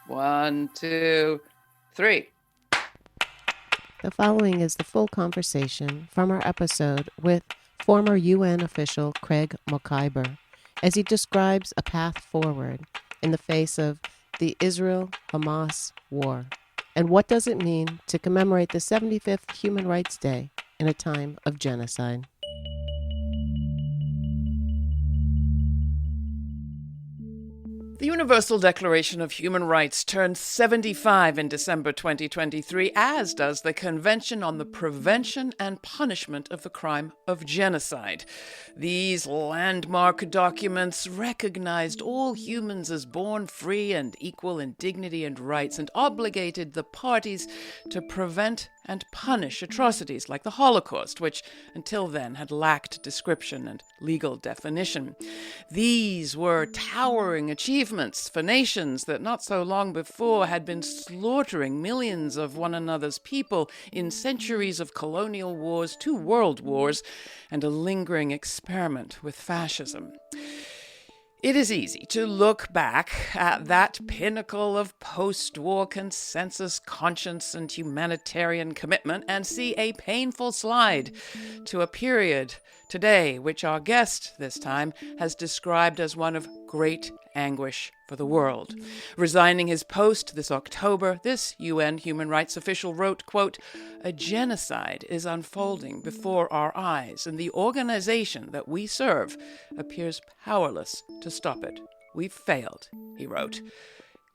One, two, three. The following is the full conversation from our episode with former UN official Craig Mokhiber as he describes a path forward in the face of the Israel-Hamas war. And what does it mean to commemorate the 75th Human Rights Day in a time of genocide? The Universal Declaration of Human Rights turns 75 in December 2023, as does the Convention on the Prevention and Punishment of the Crime of Genocide. These landmark documents recognized all humans as born free and equal in dignity and rights, and obligated the parties to prevent and punish atrocities like the Holocaust, which until then had lacked description and legal definition. These were towering achievements for nations that not so long before had been slaughtering millions of one another's people in centuries of colonial wars, 2 world wars, and a lingering experiment with fascism. It is easy to look back at that pinnacle of post-war consensus, conscience, and humanitarian commitment and see a painful slide to a period today which our guest this time has described as one of great anguish for the world. Resigning his post this October, this UN human rights official wrote, quote, "A genocide is unfolding before our eyes, and the organization that we serve appears powerless to stop it. We've failed," he wrote,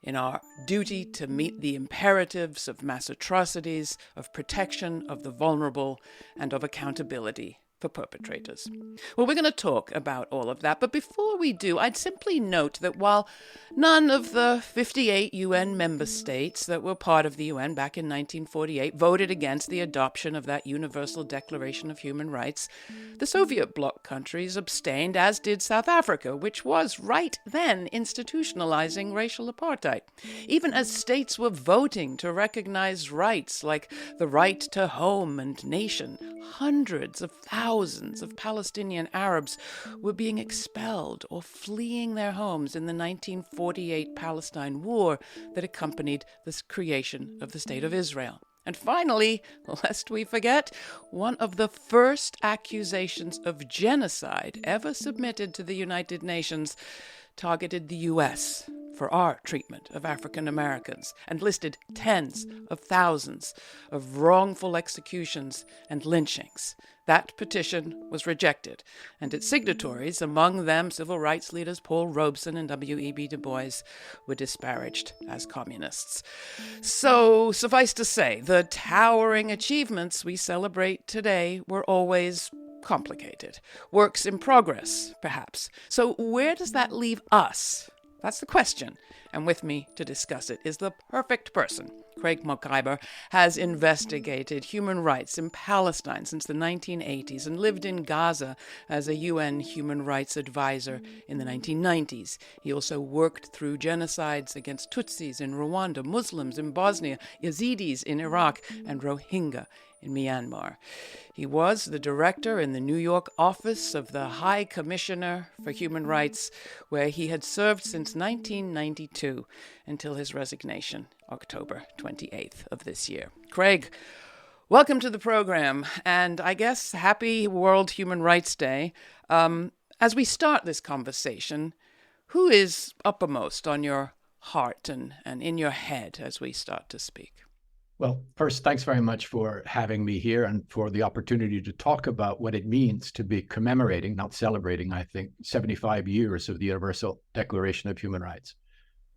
"in our duty to meet the imperatives of mass atrocities, of protection of the vulnerable, and of accountability for perpetrators." Well, we're going to talk about all of that, but before we do, I'd simply note that while none of the 58 UN member states that were part of the UN back in 1948 voted against the adoption of that Universal Declaration of Human Rights, the Soviet bloc countries abstained, as did South Africa, which was right then institutionalizing racial apartheid. Even as states were voting to recognize rights like the right to home and nation, hundreds of thousands of Palestinian Arabs were being expelled or fleeing their homes in the 1948 Palestine War that accompanied the creation of the State of Israel. And finally, lest we forget, one of the first accusations of genocide ever submitted to the United Nations targeted the U.S. for our treatment of African Americans and listed tens of thousands of wrongful executions and lynchings. That petition was rejected, and its signatories, among them civil rights leaders Paul Robeson and W.E.B. Du Bois, were disparaged as communists. So, suffice to say, the towering achievements we celebrate today were always complicated. Works in progress, perhaps. So where does that leave us? That's the question. And with me to discuss it is the perfect person. Craig Mokhiber has investigated human rights in Palestine since the 1980s and lived in Gaza as a UN human rights advisor in the 1990s. He also worked through genocides against Tutsis in Rwanda, Muslims in Bosnia, Yazidis in Iraq, and Rohingya in Myanmar. He was the director in the New York office of the High Commissioner for Human Rights, where he had served since 1992 until his resignation, October 28th of this year. Craig, welcome to the program, and I guess happy World Human Rights Day. As we start this conversation, who is uppermost on your heart and in your head as we start to speak? Well, first, thanks very much for having me here and for the opportunity to talk about what it means to be commemorating, not celebrating, I think, 75 years of the Universal Declaration of Human Rights.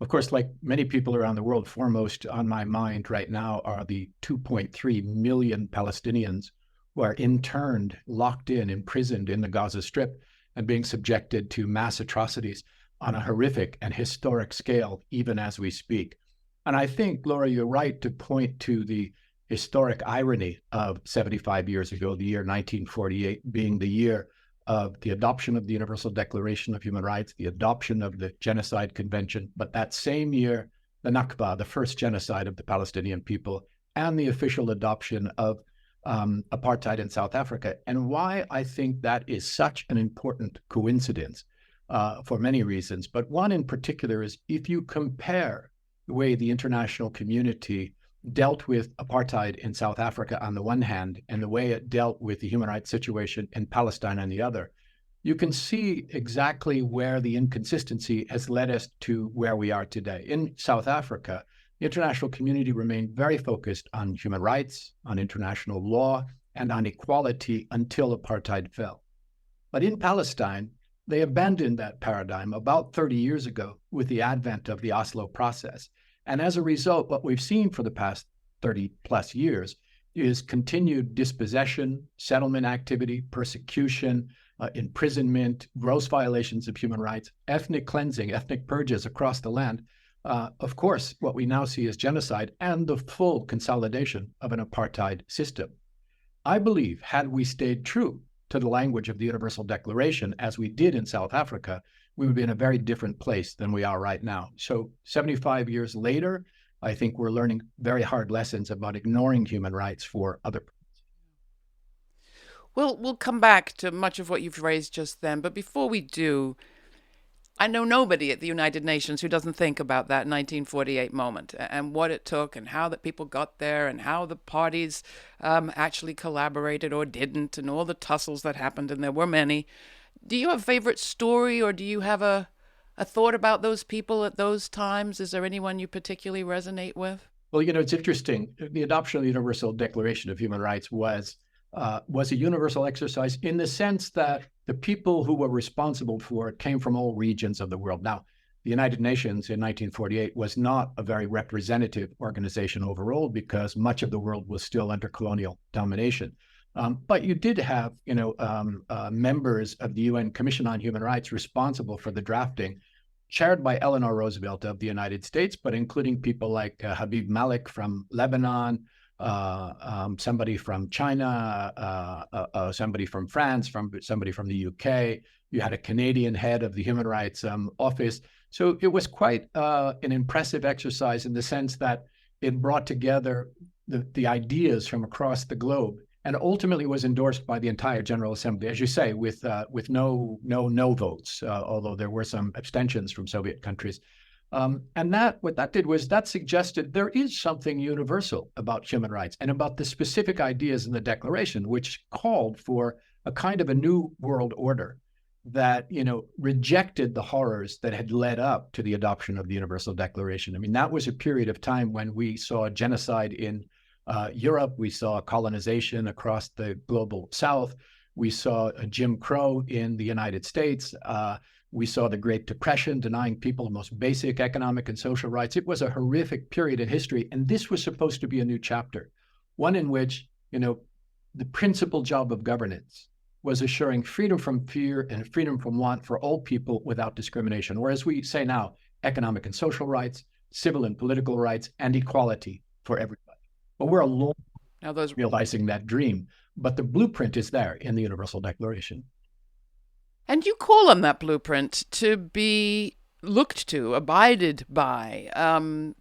Of course, like many people around the world, foremost on my mind right now are the 2.3 million Palestinians who are interned, locked in, imprisoned in the Gaza Strip and being subjected to mass atrocities on a horrific and historic scale, even as we speak. And I think, Laura, you're right to point to the historic irony of 75 years ago, the year 1948 being the year of the adoption of the Universal Declaration of Human Rights, the adoption of the Genocide Convention, but that same year, the Nakba, the first genocide of the Palestinian people, and the official adoption of apartheid in South Africa. And why I think that is such an important coincidence for many reasons. But one in particular is if you compare the way the international community dealt with apartheid in South Africa on the one hand, and the way it dealt with the human rights situation in Palestine on the other, you can see exactly where the inconsistency has led us to where we are today. In South Africa, the international community remained very focused on human rights, on international law, and on equality until apartheid fell. But in Palestine, they abandoned that paradigm about 30 years ago with the advent of the Oslo process. And as a result, what we've seen for the past 30 plus years is continued dispossession, settlement activity, persecution, imprisonment, gross violations of human rights, ethnic cleansing, ethnic purges across the land. Of course, what we now see is genocide and the full consolidation of an apartheid system. I believe, had we stayed true to the language of the Universal Declaration, as we did in South Africa, we would be in a very different place than we are right now. So 75 years later, I think we're learning very hard lessons about ignoring human rights for other people. We'll come back to much of what you've raised just then, but before we do, I know nobody at the United Nations who doesn't think about that 1948 moment and what it took and how that people got there and how the parties actually collaborated or didn't and all the tussles that happened, and there were many. Do you have a favorite story, or do you have a thought about those people at those times? Is there anyone you particularly resonate with? Well, it's interesting. The adoption of the Universal Declaration of Human Rights was a universal exercise in the sense that the people who were responsible for it came from all regions of the world. Now, the United Nations in 1948 was not a very representative organization overall because much of the world was still under colonial domination. But you did have, members of the UN Commission on Human Rights responsible for the drafting, chaired by Eleanor Roosevelt of the United States, but including people like Habib Malik from Lebanon, somebody from China, somebody from France, somebody from the UK. You had a Canadian head of the Human Rights Office. So it was quite an impressive exercise in the sense that it brought together the ideas from across the globe, and ultimately was endorsed by the entire General Assembly, as you say, with no votes, although there were some abstentions from Soviet countries. And what that did was that suggested there is something universal about human rights and about the specific ideas in the Declaration, which called for a kind of a new world order that, rejected the horrors that had led up to the adoption of the Universal Declaration. I mean, that was a period of time when we saw genocide in Europe, we saw colonization across the global South, we saw Jim Crow in the United States, we saw the Great Depression denying people the most basic economic and social rights. It was a horrific period in history, and this was supposed to be a new chapter, one in which, the principal job of governance was assuring freedom from fear and freedom from want for all people without discrimination, or as we say now, economic and social rights, civil and political rights, and equality for everybody. But we're a long Now those realizing that dream, but the blueprint is there in the Universal Declaration. And you call on that blueprint to be looked to, abided by,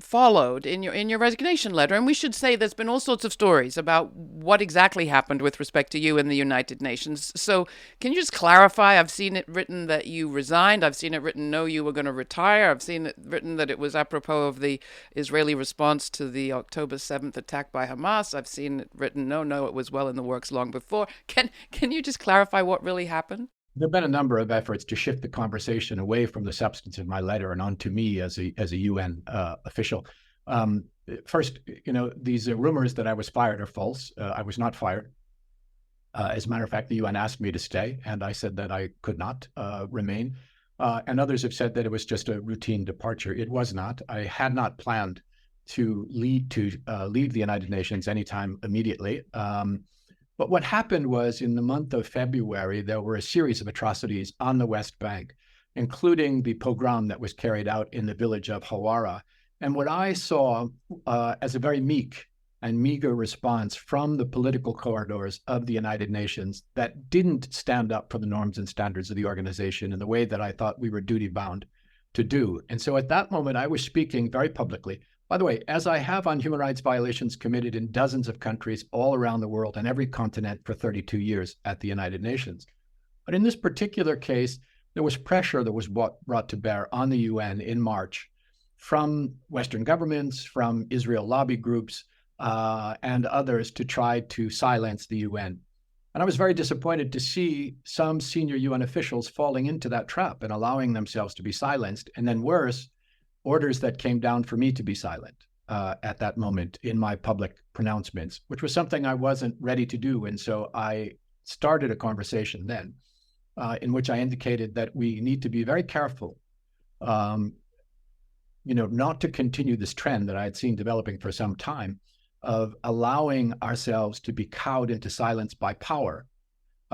followed in your resignation letter. And we should say there's been all sorts of stories about what exactly happened with respect to you in the United Nations. So can you just clarify? I've seen it written that you resigned. I've seen it written, no, you were going to retire. I've seen it written that it was apropos of the Israeli response to the October 7th attack by Hamas. I've seen it written, no, it was well in the works long before. Can you just clarify what really happened? There have been a number of efforts to shift the conversation away from the substance of my letter and onto me as a UN official. First, these rumors that I was fired are false. I was not fired. As a matter of fact, the UN asked me to stay, and I said that I could not remain. And others have said that it was just a routine departure. It was not. I had not planned to leave the United Nations anytime immediately. But what happened was in the month of February, there were a series of atrocities on the West Bank, including the pogrom that was carried out in the village of Hawara. And what I saw as a very meek and meager response from the political corridors of the United Nations that didn't stand up for the norms and standards of the organization in the way that I thought we were duty-bound to do. And so at that moment, I was speaking very publicly. By the way, as I have on human rights violations committed in dozens of countries all around the world and every continent for 32 years at the United Nations. But in this particular case, there was pressure that was brought to bear on the UN in March from Western governments, from Israel lobby groups, and others to try to silence the UN. And I was very disappointed to see some senior UN officials falling into that trap and allowing themselves to be silenced. And then worse, orders that came down for me to be silent at that moment in my public pronouncements, which was something I wasn't ready to do. And so I started a conversation then in which I indicated that we need to be very careful, not to continue this trend that I had seen developing for some time of allowing ourselves to be cowed into silence by power,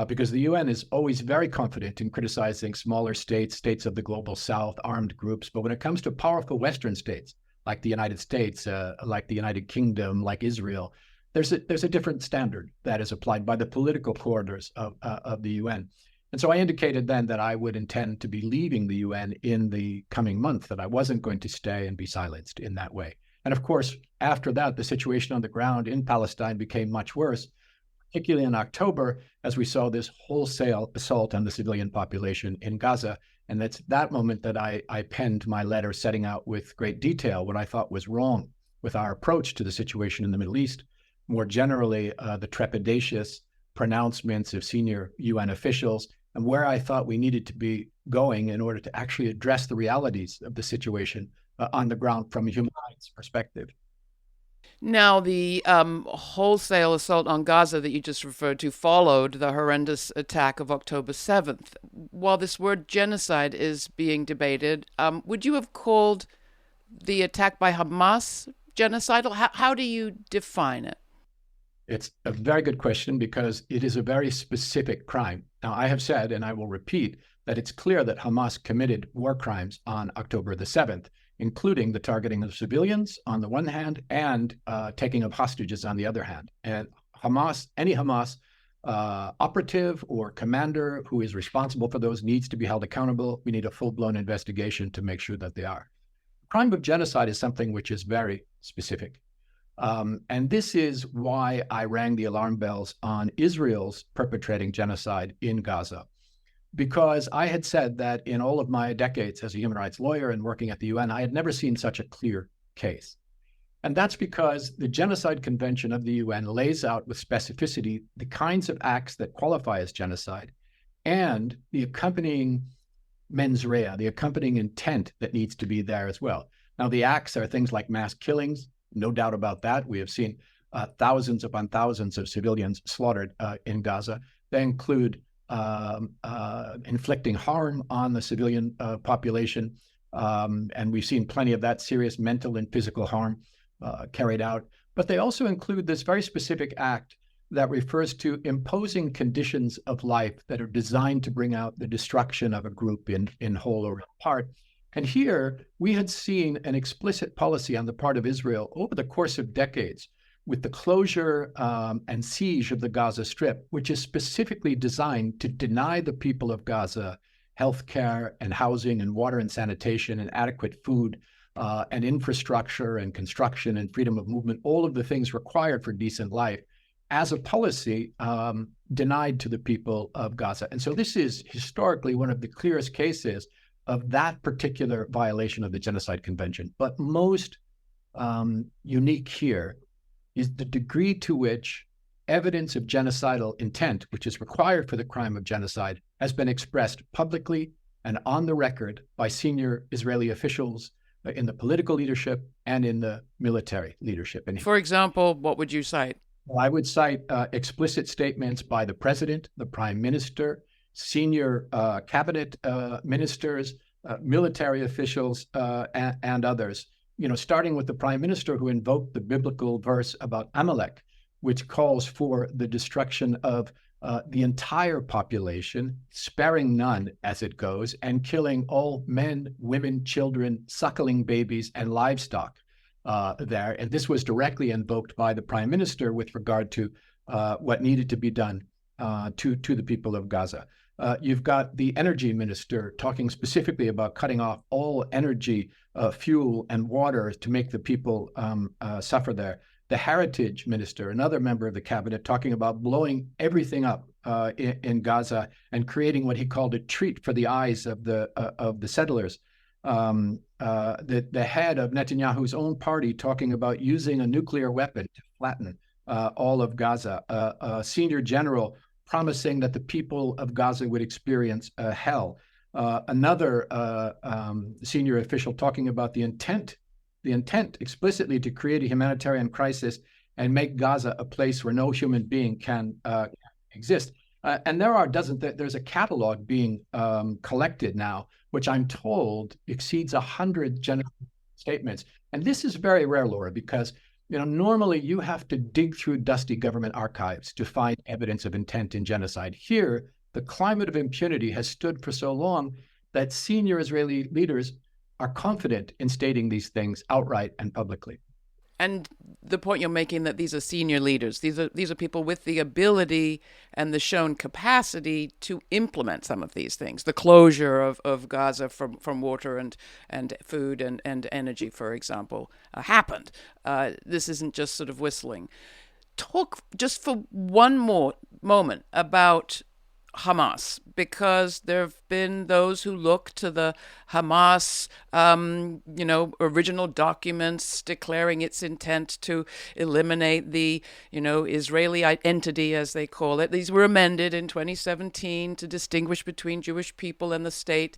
because the UN is always very confident in criticizing smaller states, states of the global south, armed groups. But when it comes to powerful Western states, like the United States, like the United Kingdom, like Israel, there's a different standard that is applied by the political corridors of the UN. And so I indicated then that I would intend to be leaving the UN in the coming month, that I wasn't going to stay and be silenced in that way. And of course, after that, the situation on the ground in Palestine became much worse, particularly in October, as we saw this wholesale assault on the civilian population in Gaza. And that's that moment that I penned my letter setting out with great detail what I thought was wrong with our approach to the situation in the Middle East. More generally, the trepidatious pronouncements of senior UN officials, and where I thought we needed to be going in order to actually address the realities of the situation on the ground from a human rights perspective. Now, the wholesale assault on Gaza that you just referred to followed the horrendous attack of October 7th. While this word genocide is being debated, would you have called the attack by Hamas genocidal? How do you define it? It's a very good question because it is a very specific crime. Now, I have said, and I will repeat, that it's clear that Hamas committed war crimes on October the 7th, including the targeting of civilians on the one hand and taking of hostages on the other hand. And any Hamas operative or commander who is responsible for those needs to be held accountable. We need a full-blown investigation to make sure that they are. Crime of genocide is something which is very specific. And this is why I rang the alarm bells on Israel's perpetrating genocide in Gaza. Because I had said that in all of my decades as a human rights lawyer and working at the UN, I had never seen such a clear case. And that's because the Genocide Convention of the UN lays out with specificity the kinds of acts that qualify as genocide and the accompanying mens rea, the accompanying intent that needs to be there as well. Now, the acts are things like mass killings, no doubt about that. We have seen thousands upon thousands of civilians slaughtered in Gaza. They include inflicting harm on the civilian population. And we've seen plenty of that serious mental and physical harm carried out. But they also include this very specific act that refers to imposing conditions of life that are designed to bring out the destruction of a group in whole or in part. And here we had seen an explicit policy on the part of Israel over the course of decades with the closure and siege of the Gaza Strip, which is specifically designed to deny the people of Gaza healthcare and housing and water and sanitation and adequate food and infrastructure and construction and freedom of movement, all of the things required for decent life as a policy denied to the people of Gaza. And so this is historically one of the clearest cases of that particular violation of the Genocide Convention. But most unique here is the degree to which evidence of genocidal intent, which is required for the crime of genocide, has been expressed publicly and on the record by senior Israeli officials in the political leadership and in the military leadership. And for example, what would you cite? I would cite explicit statements by the president, the prime minister, senior cabinet ministers, military officials, and others. Starting with the prime minister who invoked the biblical verse about Amalek, which calls for the destruction of the entire population, sparing none as it goes, and killing all men, women, children, suckling babies, and livestock there. And this was directly invoked by the prime minister with regard to what needed to be done to the people of Gaza. You've got the energy minister talking specifically about cutting off all energy, fuel, and water to make the people suffer there. The heritage minister, another member of the cabinet, talking about blowing everything up in Gaza and creating what he called a treat for the eyes of the settlers. the head of Netanyahu's own party talking about using a nuclear weapon to flatten all of Gaza, a senior general promising that the people of Gaza would experience hell, another senior official talking about the intent explicitly to create a humanitarian crisis and make Gaza a place where no human being can exist. And there's a catalog being collected now, which I'm told exceeds 100 genocide statements. And this is very rare, Laura, because normally you have to dig through dusty government archives to find evidence of intent in genocide. Here, the climate of impunity has stood for so long that senior Israeli leaders are confident in stating these things outright and publicly. And the point you're making that these are senior leaders, these are people with the ability and the shown capacity to implement some of these things. The closure of Gaza from water and food and energy, for example, happened. This isn't just sort of whistling. Talk just for one more moment about Hamas, because there have been those who look to the Hamas, original documents declaring its intent to eliminate the, Israeli entity, as they call it. These were amended in 2017 to distinguish between Jewish people and the state.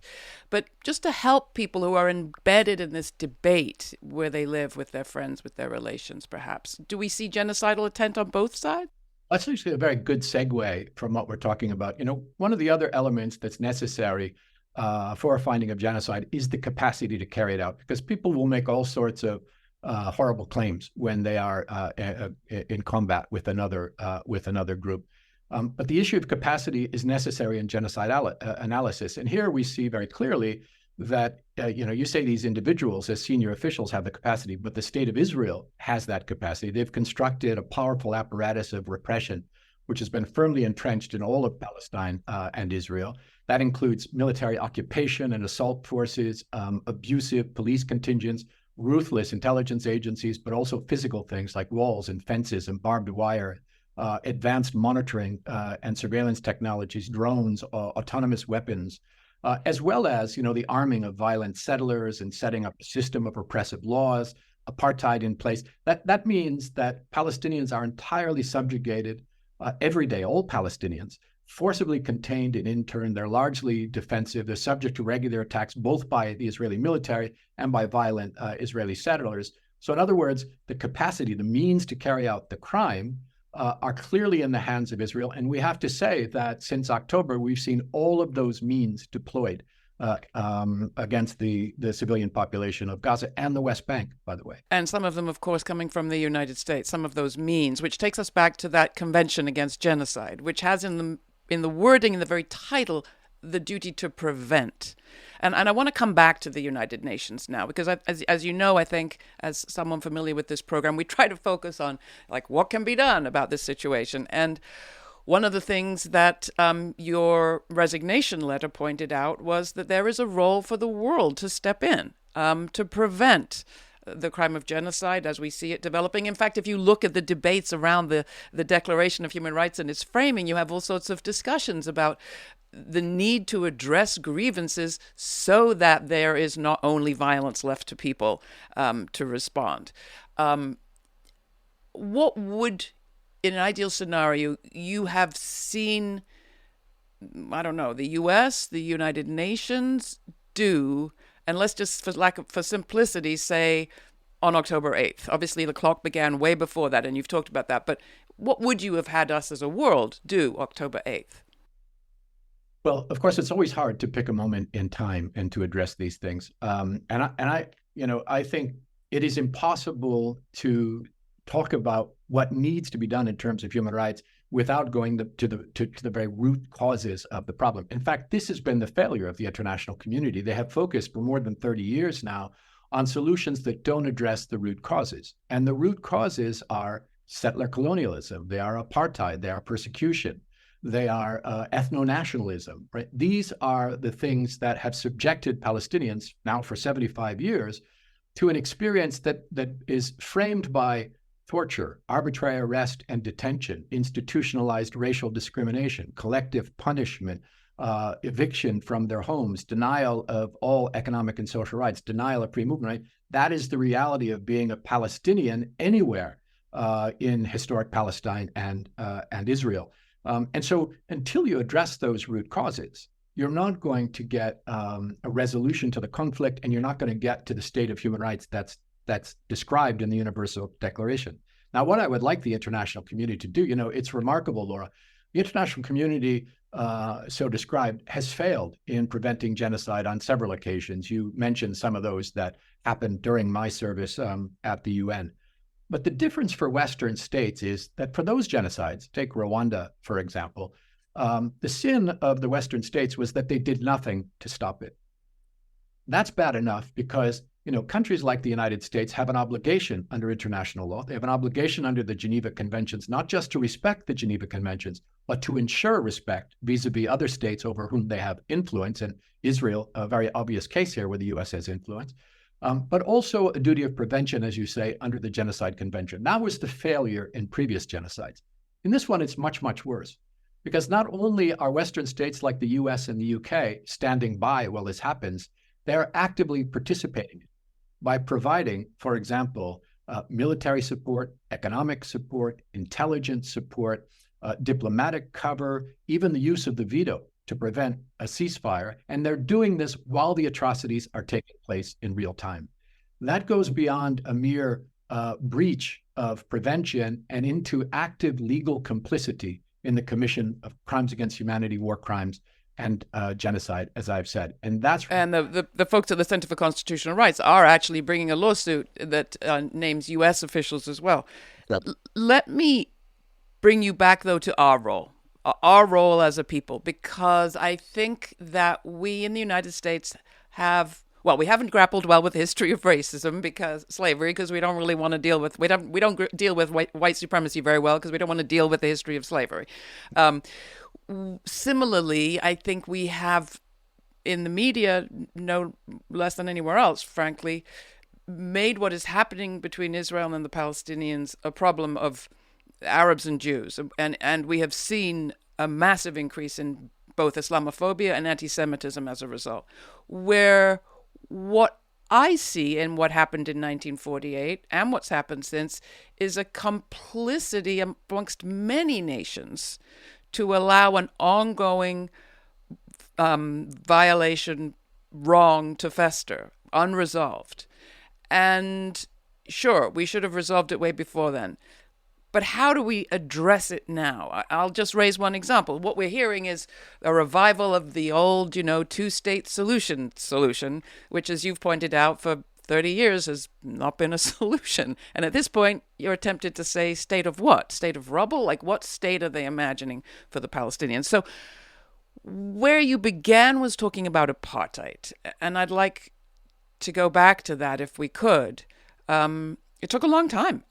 But just to help people who are embedded in this debate where they live with their friends, with their relations, perhaps, do we see genocidal intent on both sides? That's actually a very good segue from what we're talking about. One of the other elements that's necessary for a finding of genocide is the capacity to carry it out, because people will make all sorts of horrible claims when they are in combat with another group. But the issue of capacity is necessary in genocide analysis. And here we see very clearly that, you say these individuals as senior officials have the capacity, but the state of Israel has that capacity. They've constructed a powerful apparatus of repression, which has been firmly entrenched in all of Palestine and Israel. That includes military occupation and assault forces, abusive police contingents, ruthless intelligence agencies, but also physical things like walls and fences and barbed wire, advanced monitoring and surveillance technologies, drones, autonomous weapons, as well as, the arming of violent settlers and setting up a system of repressive laws, apartheid in place. That means that Palestinians are entirely subjugated every day, all Palestinians, forcibly contained and interned. They're largely defensive. They're subject to regular attacks, both by the Israeli military and by violent Israeli settlers. So in other words, the capacity, the means to carry out the crime are clearly in the hands of Israel. And we have to say that since October, we've seen all of those means deployed against the civilian population of Gaza and the West Bank, by the way. And some of them, of course, coming from the United States, some of those means, which takes us back to that Convention Against Genocide, which has in the wording, in the very title, the duty to prevent. And I want to come back to the United Nations now, because as you know, I think, as someone familiar with this program, we try to focus on what can be done about this situation. And one of the things that your resignation letter pointed out was that there is a role for the world to step in to prevent the crime of genocide as we see it developing. In fact, if you look at the debates around the Declaration of Human Rights and its framing, you have all sorts of discussions about the need to address grievances so that there is not only violence left to people to respond. What would, in an ideal scenario, you have seen, the U.S., the United Nations do, and let's just, for simplicity, say on October 8th. Obviously, the clock began way before that, and you've talked about that. But what would you have had us as a world do October 8th? Well, of course, it's always hard to pick a moment in time and to address these things. I think it is impossible to talk about what needs to be done in terms of human rights without going to the very root causes of the problem. In fact, this has been the failure of the international community. They have focused for more than 30 years now on solutions that don't address the root causes. And the root causes are settler colonialism. They are apartheid. They are persecution. They are ethno-nationalism, right? These are the things that have subjected Palestinians now for 75 years to an experience that is framed by torture, arbitrary arrest and detention, institutionalized racial discrimination, collective punishment, eviction from their homes, denial of all economic and social rights, denial of free movement right? That is the reality of being a Palestinian anywhere in historic Palestine and Israel. And so until you address those root causes, you're not going to get a resolution to the conflict, and you're not going to get to the state of human rights that's described in the Universal Declaration. Now, what I would like the international community to do, it's remarkable, Laura. The international community, so described, has failed in preventing genocide on several occasions. You mentioned some of those that happened during my service at the UN. But the difference for Western states is that for those genocides, take Rwanda, for example, the sin of the Western states was that they did nothing to stop it. That's bad enough because countries like the United States have an obligation under international law. They have an obligation under the Geneva Conventions, not just to respect the Geneva Conventions, but to ensure respect vis-a-vis other states over whom they have influence. And Israel, a very obvious case here where the U.S. has influence, but also a duty of prevention, as you say, under the Genocide Convention. That was the failure in previous genocides. In this one, it's much, much worse. Because not only are Western states like the US and the UK standing by while this happens, they're actively participating by providing, for example, military support, economic support, intelligence support, diplomatic cover, even the use of the veto to prevent a ceasefire. And they're doing this while the atrocities are taking place in real time. That goes beyond a mere breach of prevention and into active legal complicity in the commission of crimes against humanity, war crimes, and genocide, as I've said. And the folks at the Center for Constitutional Rights are actually bringing a lawsuit that names U.S. officials as well. Let me bring you back, though, to our role as a people, because I think that we in the United States we haven't grappled well with the history of racism because we don't really want to deal with, we don't deal with white supremacy very well because we don't want to deal with the history of slavery. Similarly, I think we have in the media, no less than anywhere else, frankly, made what is happening between Israel and the Palestinians a problem of Arabs and Jews. And we have seen a massive increase in both Islamophobia and anti-Semitism as a result, where what I see in what happened in 1948 and what's happened since is a complicity amongst many nations to allow an ongoing violation, wrong to fester, unresolved. And sure, we should have resolved it way before then. But how do we address it now? I'll just raise one example. What we're hearing is a revival of the old, two-state solution, which, as you've pointed out, for 30 years has not been a solution. And at this point, you're tempted to say state of what? State of rubble? Like, what state are they imagining for the Palestinians? So where you began was talking about apartheid. And I'd like to go back to that if we could. It took a long time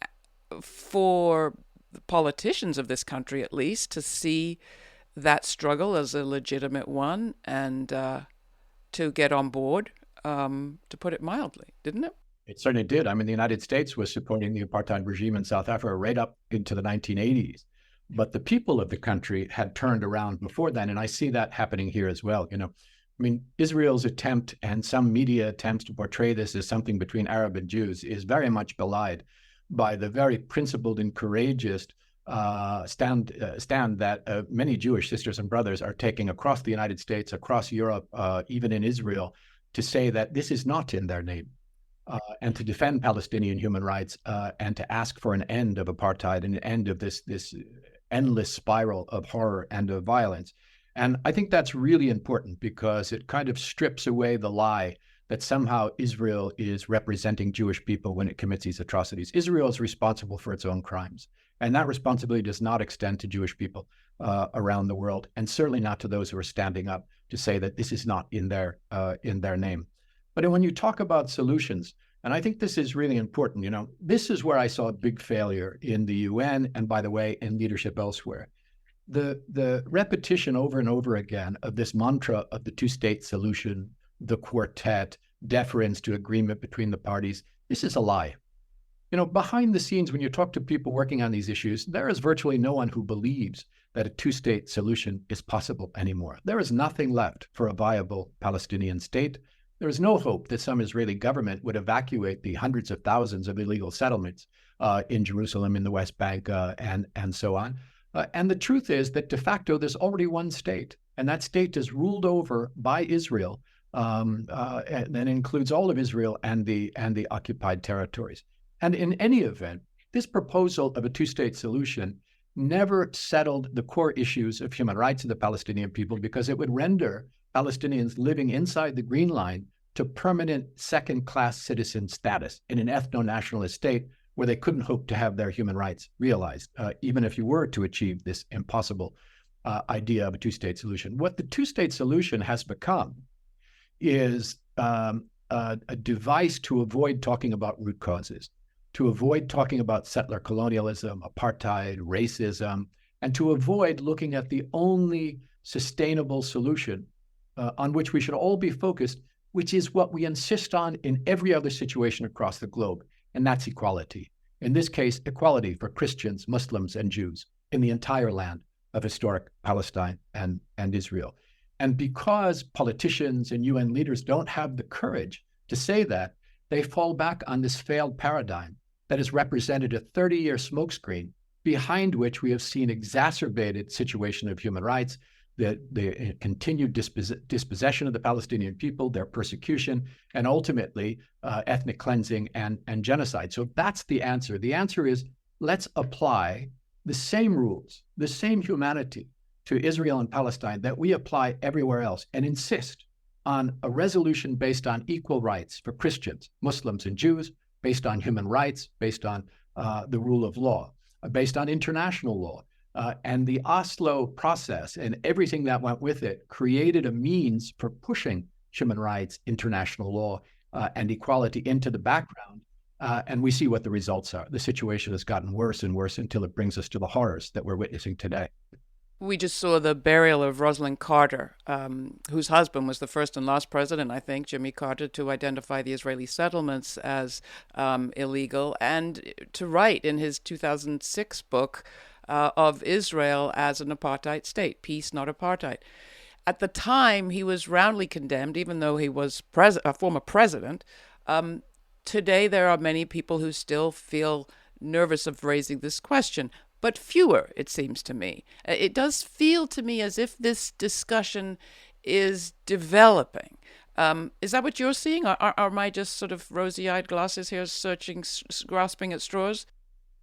for the politicians of this country, at least, to see that struggle as a legitimate one and to get on board, to put it mildly, didn't it? It certainly did. I mean, the United States was supporting the apartheid regime in South Africa right up into the 1980s. But the people of the country had turned around before then. And I see that happening here as well. Israel's attempt and some media attempts to portray this as something between Arab and Jews is very much belied by the very principled and courageous stand that many Jewish sisters and brothers are taking across the United States, across Europe, even in Israel, to say that this is not in their name, and to defend Palestinian human rights and to ask for an end of apartheid and an end of this endless spiral of horror and of violence. And I think that's really important because it kind of strips away the lie that somehow Israel is representing Jewish people when it commits these atrocities. Israel is responsible for its own crimes. And that responsibility does not extend to Jewish people around the world, and certainly not to those who are standing up to say that this is not in their name. But when you talk about solutions, and I think this is really important, this is where I saw a big failure in the UN and, by the way, in leadership elsewhere. The repetition over and over again of this mantra of the two-state solution, the quartet, deference to agreement between the parties, this is a lie. Behind the scenes, when you talk to people working on these issues, there is virtually no one who believes that a two-state solution is possible anymore. There is nothing left for a viable Palestinian state. There is no hope that some Israeli government would evacuate the hundreds of thousands of illegal settlements in Jerusalem, in the West Bank, and so on. And the truth is that de facto, there's already one state, and that state is ruled over by Israel, and includes all of Israel and the occupied territories. And in any event, this proposal of a two-state solution never settled the core issues of human rights of the Palestinian people, because it would render Palestinians living inside the Green Line to permanent second-class citizen status in an ethno-nationalist state where they couldn't hope to have their human rights realized, even if you were to achieve this impossible idea of a two-state solution. What the two-state solution has become is a device to avoid talking about root causes, to avoid talking about settler colonialism, apartheid, racism, and to avoid looking at the only sustainable solution on which we should all be focused, which is what we insist on in every other situation across the globe, and that's equality. In this case, equality for Christians, Muslims, and Jews in the entire land of historic Palestine and Israel. And because politicians and UN leaders don't have the courage to say that, they fall back on this failed paradigm that has represented a 30-year smokescreen behind which we have seen exacerbated situation of human rights, the continued dispossession of the Palestinian people, their persecution, and ultimately ethnic cleansing and genocide. So that's the answer. The answer is, let's apply the same rules, the same humanity to Israel and Palestine that we apply everywhere else, and insist on a resolution based on equal rights for Christians, Muslims, and Jews, based on human rights, based on the rule of law, based on international law. And the Oslo process and everything that went with it created a means for pushing human rights, international law, and equality into the background. And we see what the results are. The situation has gotten worse and worse until it brings us to the horrors that we're witnessing today. We just saw the burial of Rosalind Carter, whose husband was the first and last president, I think, Jimmy Carter, to identify the Israeli settlements as illegal, and to write in his 2006 book of Israel as an apartheid state, peace, not apartheid. At the time, he was roundly condemned, even though he was a former president. Today, there are many people who still feel nervous of raising this question, but fewer, it seems to me. It does feel to me as if this discussion is developing. Is that what you're seeing? Are my just sort of rosy-eyed glasses here grasping at straws?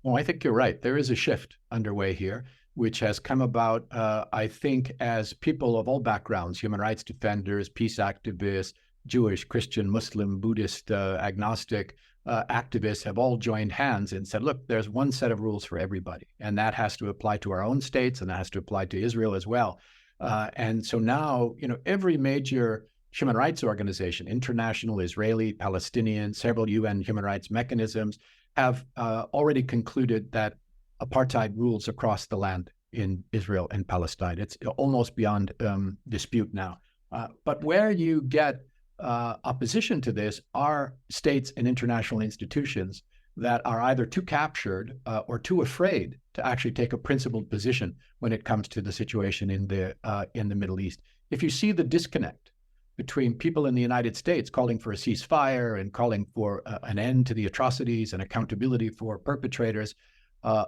Well, I think you're right. There is a shift underway here, which has come about, I think, as people of all backgrounds, human rights defenders, peace activists, Jewish, Christian, Muslim, Buddhist, agnostic activists have all joined hands and said, look, there's one set of rules for everybody, and that has to apply to our own states, and that has to apply to Israel as well. And so now, every major human rights organization, international, Israeli, Palestinian, several UN human rights mechanisms, have already concluded that apartheid rules across the land in Israel and Palestine. It's almost beyond dispute now. But where you get opposition to this are states and international institutions that are either too captured or too afraid to actually take a principled position when it comes to the situation in the Middle East. If you see the disconnect between people in the United States calling for a ceasefire and calling for an end to the atrocities and accountability for perpetrators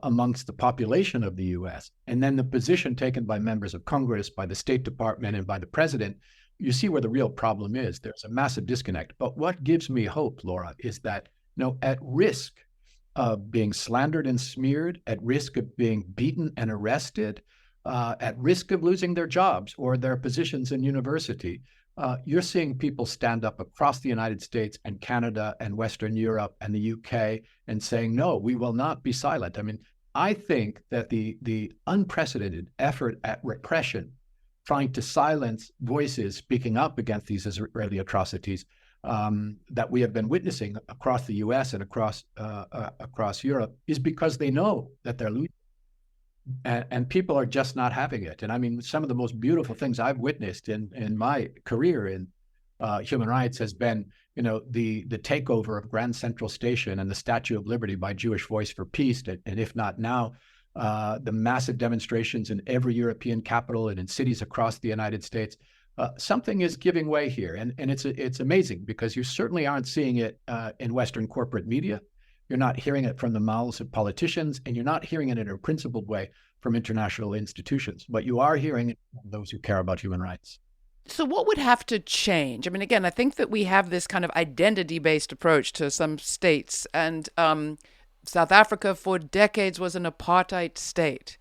amongst the population of the US, and then the position taken by members of Congress, by the State Department, and by the president, you see where the real problem is. There's a massive disconnect. But what gives me hope, Laura, is that, at risk of being slandered and smeared, at risk of being beaten and arrested, at risk of losing their jobs or their positions in university, you're seeing people stand up across the United States and Canada and Western Europe and the UK and saying, no, we will not be silent. I mean, I think that the unprecedented effort at repression, trying to silence voices speaking up against these Israeli atrocities that we have been witnessing across the US and across Europe, is because they know that they're losing. And people are just not having it. And I mean, some of the most beautiful things I've witnessed in my career in human rights has been, the takeover of Grand Central Station and the Statue of Liberty by Jewish Voice for Peace. And if not now, the massive demonstrations in every European capital and in cities across the United States. Something is giving way here. And it's amazing because you certainly aren't seeing it in Western corporate media. You're not hearing it from the mouths of politicians, and you're not hearing it in a principled way from international institutions. But you are hearing it from those who care about human rights. So what would have to change? I mean, again, I think that we have this kind of identity-based approach to some states. And South Africa for decades was an apartheid state.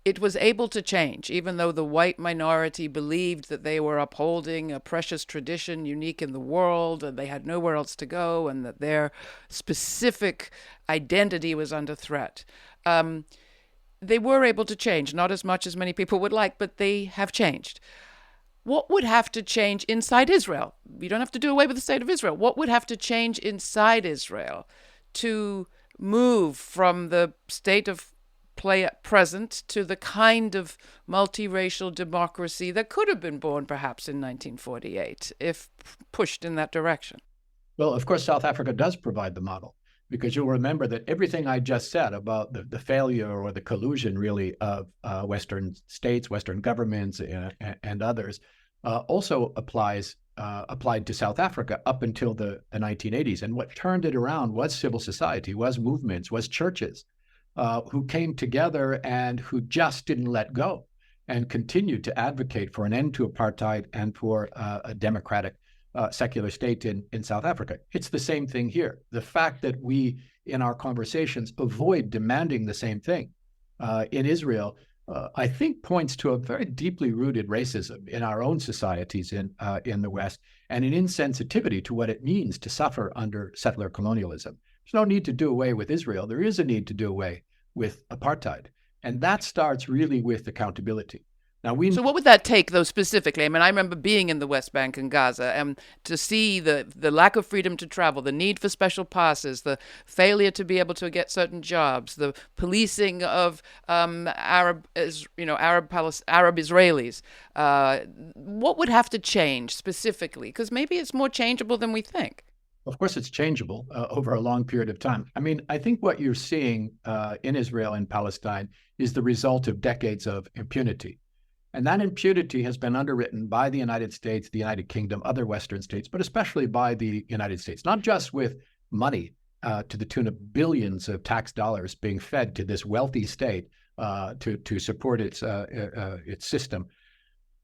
It was able to change, even though the white minority believed that they were upholding a precious tradition unique in the world and they had nowhere else to go and that their specific identity was under threat. They were able to change, not as much as many people would like, but they have changed. What would have to change inside Israel? You don't have to do away with the state of Israel. What would have to change inside Israel to move from the state of play at present to the kind of multiracial democracy that could have been born perhaps in 1948 if pushed in that direction? Well, of course, South Africa does provide the model, because you'll remember that everything I just said about the failure or the collusion, really, of Western states, Western governments, and others also applied to South Africa up until the 1980s. And what turned it around was civil society, was movements, was churches who came together and who just didn't let go and continued to advocate for an end to apartheid and for a democratic secular state in South Africa. It's the same thing here. The fact that we, in our conversations, avoid demanding the same thing in Israel, I think points to a very deeply rooted racism in our own societies in the West, and an insensitivity to what it means to suffer under settler colonialism. There's no need to do away with Israel. There is a need to do away with apartheid. And that starts really with accountability. So what would that take, though, specifically? I mean, I remember being in the West Bank and Gaza and to see the lack of freedom to travel, the need for special passes, the failure to be able to get certain jobs, the policing of Arab Israelis. What would have to change specifically? Because maybe it's more changeable than we think. Of course, it's changeable over a long period of time. I mean, I think what you're seeing in Israel and Palestine is the result of decades of impunity. And that impunity has been underwritten by the United States, the United Kingdom, other Western states, but especially by the United States, not just with money to the tune of billions of tax dollars being fed to this wealthy state to support its system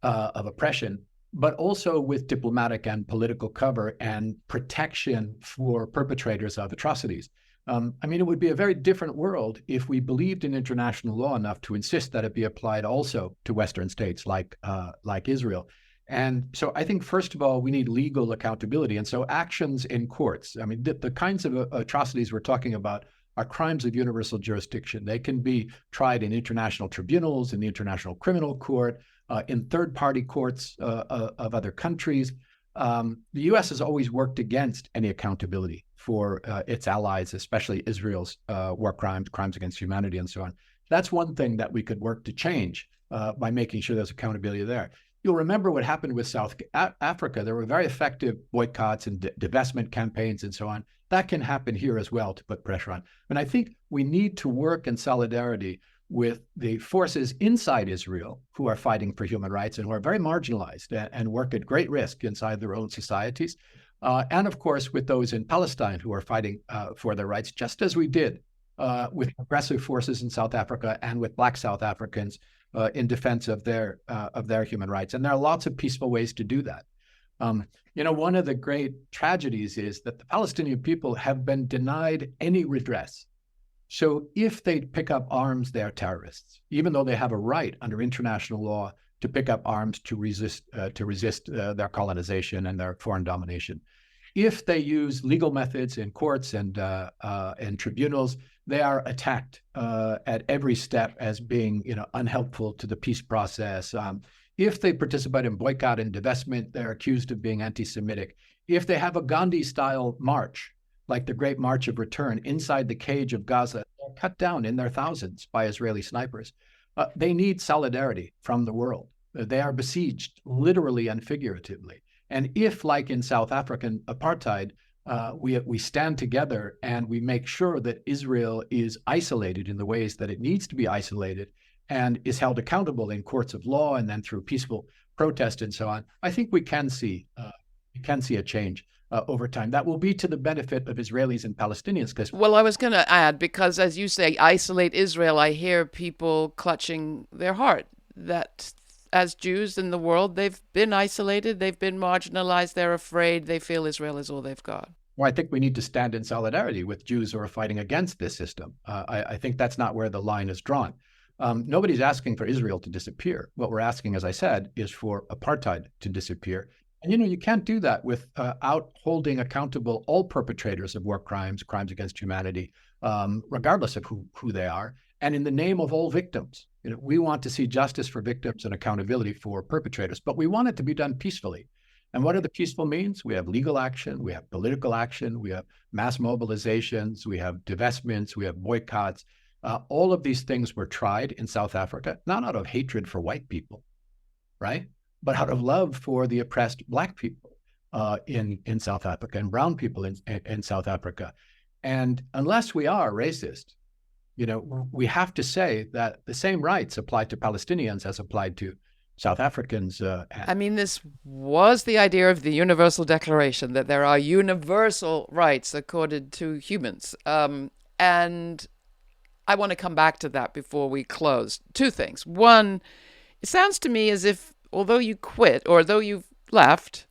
of oppression, but also with diplomatic and political cover and protection for perpetrators of atrocities. I mean, it would be a very different world if we believed in international law enough to insist that it be applied also to Western states like Israel. And so I think, first of all, we need legal accountability. And so actions in courts, I mean, the kinds of atrocities we're talking about are crimes of universal jurisdiction. They can be tried in international tribunals, in the International Criminal Court, in third-party courts of other countries. The U.S. has always worked against any accountability for its allies, especially Israel's war crimes, crimes against humanity, and so on. That's one thing that we could work to change by making sure there's accountability there. You'll remember what happened with South Africa. There were very effective boycotts and divestment campaigns and so on. That can happen here as well to put pressure on. And I think we need to work in solidarity with the forces inside Israel who are fighting for human rights and who are very marginalized and work at great risk inside their own societies. And of course, with those in Palestine who are fighting for their rights, just as we did with progressive forces in South Africa and with Black South Africans in defense of their human rights. And there are lots of peaceful ways to do that. One of the great tragedies is that the Palestinian people have been denied any redress. So if they pick up arms, they are terrorists, even though they have a right under international law to pick up arms to resist their colonization and their foreign domination. If they use legal methods in courts and tribunals, they are attacked at every step as being, unhelpful to the peace process. If they participate in boycott and divestment, they're accused of being anti-Semitic. If they have a Gandhi-style march, like the Great March of Return, inside the cage of Gaza, they're cut down in their thousands by Israeli snipers. They need solidarity from the world. They are besieged, literally and figuratively. And if, like in South African apartheid, we stand together and we make sure that Israel is isolated in the ways that it needs to be isolated and is held accountable in courts of law and then through peaceful protest and so on, I think we can see a change over time. That will be to the benefit of Israelis and Palestinians. Because Well, I was going to add, because as you say, isolate Israel, I hear people clutching their heart that as Jews in the world, they've been isolated, they've been marginalized, they're afraid, they feel Israel is all they've got. Well, I think we need to stand in solidarity with Jews who are fighting against this system. I think that's not where the line is drawn. Nobody's asking for Israel to disappear. What we're asking, as I said, is for apartheid to disappear. And, you can't do that without holding accountable all perpetrators of war crimes, crimes against humanity, regardless of who they are, and in the name of all victims. We want to see justice for victims and accountability for perpetrators, but we want it to be done peacefully. And what are the peaceful means? We have legal action, we have political action, we have mass mobilizations, we have divestments, we have boycotts. All of these things were tried in South Africa, not out of hatred for white people, right? But out of love for the oppressed Black people in South Africa and brown people in South Africa. And unless we are racist, we have to say that the same rights apply to Palestinians as applied to South Africans. This was the idea of the Universal Declaration, that there are universal rights accorded to humans. And I want to come back to that before we close. Two things. One, it sounds to me as if, although you quit, or though you've left,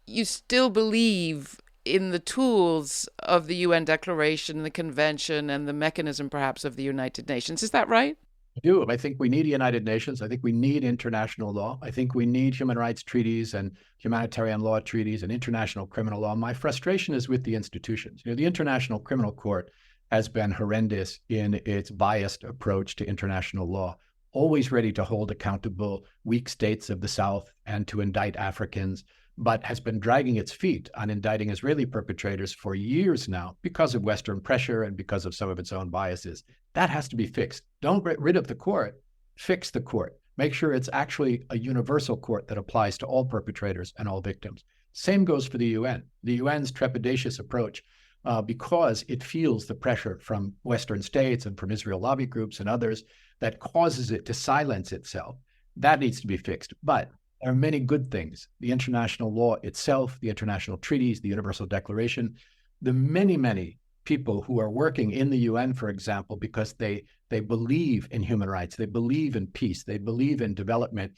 you still believe in the tools of the UN Declaration, the Convention, and the mechanism perhaps of the United Nations. Is that right? I do. I think we need United Nations. I think we need international law. I think we need human rights treaties and humanitarian law treaties and international criminal law. My frustration is with the institutions. The International Criminal Court has been horrendous in its biased approach to international law, always ready to hold accountable weak states of the South and to indict Africans, but has been dragging its feet on indicting Israeli perpetrators for years now because of Western pressure and because of some of its own biases. That has to be fixed. Don't get rid of the court, fix the court. Make sure it's actually a universal court that applies to all perpetrators and all victims. Same goes for the UN. The UN's trepidatious approach, because it feels the pressure from Western states and from Israel lobby groups and others that causes it to silence itself. That needs to be fixed. But there are many good things. The international law itself, the international treaties, the Universal Declaration, the many, many people who are working in the UN, for example, because they believe in human rights, they believe in peace, they believe in development.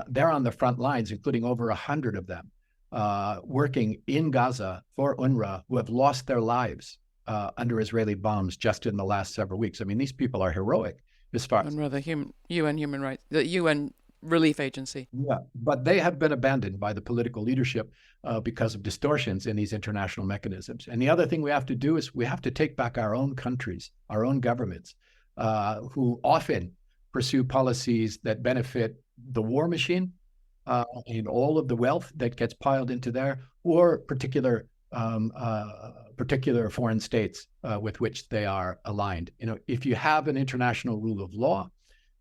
They're on the front lines, including over 100 of them, working in Gaza for UNRWA, who have lost their lives under Israeli bombs just in the last several weeks. These people are heroic as far as UNRWA, the UN Human Rights, the UN Relief Agency. Yeah, but they have been abandoned by the political leadership because of distortions in these international mechanisms. And the other thing we have to do is we have to take back our own countries, our own governments, who often pursue policies that benefit the war machine and all of the wealth that gets piled into there, or particular foreign states with which they are aligned. If you have an international rule of law,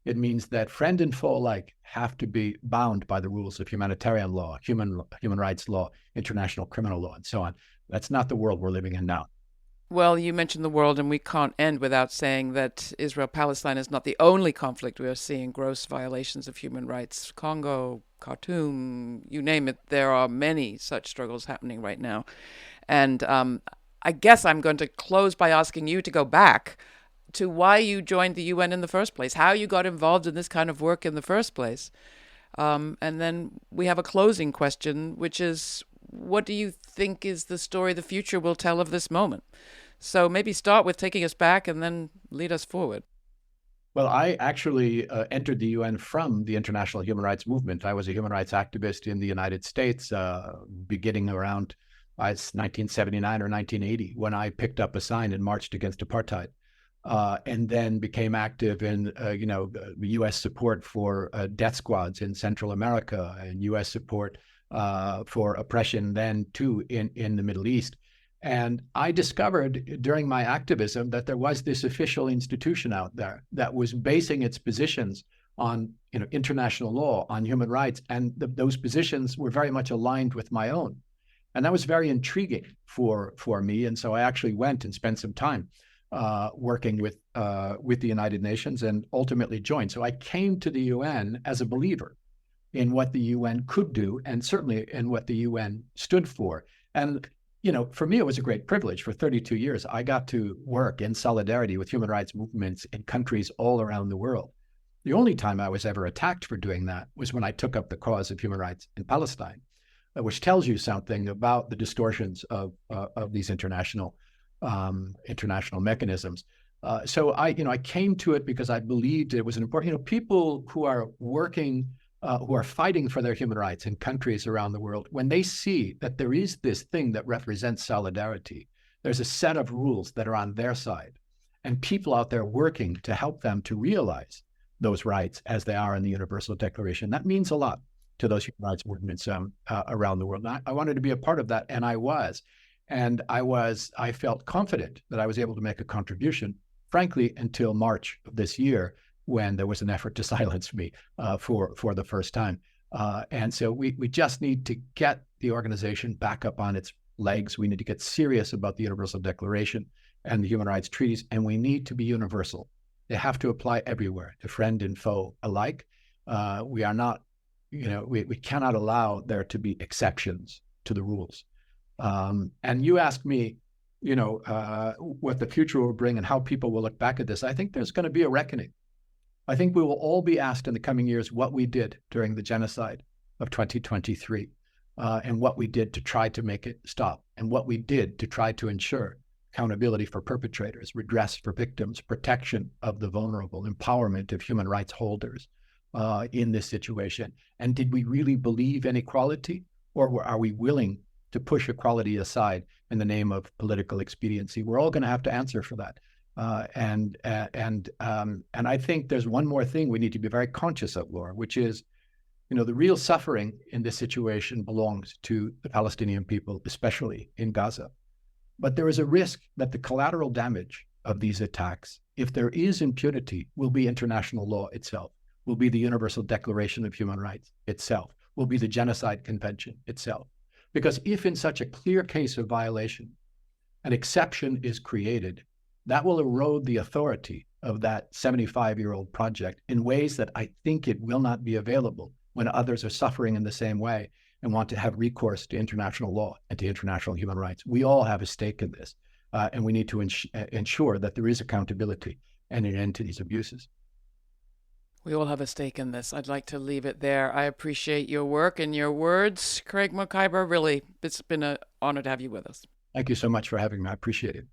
it means that friend and foe alike have to be bound by the rules of humanitarian law, human rights law, international criminal law, and so on. That's not the world we're living in now. Well, you mentioned the world, and we can't end without saying that Israel-Palestine is not the only conflict. We are seeing gross violations of human rights. Congo, Khartoum, you name it, there are many such struggles happening right now. And I guess I'm going to close by asking you to go back to why you joined the UN in the first place, how you got involved in this kind of work in the first place. And then we have a closing question, which is, what do you think is the story the future will tell of this moment? So maybe start with taking us back and then lead us forward. Well, I actually entered the UN from the international human rights movement. I was a human rights activist in the United States beginning around 1979 or 1980 when I picked up a sign and marched against apartheid. And then became active in, U.S. support for death squads in Central America and U.S. support for oppression then, too, in the Middle East. And I discovered during my activism that there was this official institution out there that was basing its positions on international law, on human rights, and those positions were very much aligned with my own. And that was very intriguing for me. And so I actually went and spent some time working with the United Nations and ultimately joined. So I came to the UN as a believer in what the UN could do, and certainly in what the UN stood for. And, for me, it was a great privilege. For 32 years, I got to work in solidarity with human rights movements in countries all around the world. The only time I was ever attacked for doing that was when I took up the cause of human rights in Palestine, which tells you something about the distortions of these international mechanisms. So I came to it because I believed it was an important. People who are working, who are fighting for their human rights in countries around the world, when they see that there is this thing that represents solidarity, there's a set of rules that are on their side, and people out there working to help them to realize those rights as they are in the Universal Declaration, that means a lot to those human rights movements around the world. And I wanted to be a part of that, and I was. And I felt confident that I was able to make a contribution, frankly, until March of this year, when there was an effort to silence me for the first time. And so we just need to get the organization back up on its legs. We need to get serious about the Universal Declaration and the human rights treaties, and we need to be universal. They have to apply everywhere, to friend and foe alike. We are not, we cannot allow there to be exceptions to the rules. And you asked me, what the future will bring and how people will look back at this. I think there's going to be a reckoning. I think we will all be asked in the coming years what we did during the genocide of 2023, and what we did to try to make it stop, and what we did to try to ensure accountability for perpetrators, redress for victims, protection of the vulnerable, empowerment of human rights holders in this situation. And did we really believe in equality, or are we willing to push equality aside in the name of political expediency? We're all going to have to answer for that. And I think there's one more thing we need to be very conscious of, Laura, which is, the real suffering in this situation belongs to the Palestinian people, especially in Gaza. But there is a risk that the collateral damage of these attacks, if there is impunity, will be international law itself, will be the Universal Declaration of Human Rights itself, will be the Genocide Convention itself. Because if in such a clear case of violation, an exception is created, that will erode the authority of that 75-year-old project in ways that I think it will not be available when others are suffering in the same way and want to have recourse to international law and to international human rights. We all have a stake in this, and we need to ensure that there is accountability and an end to these abuses. We all have a stake in this. I'd like to leave it there. I appreciate your work and your words. Craig Mokhiber, really, it's been an honor to have you with us. Thank you so much for having me. I appreciate it.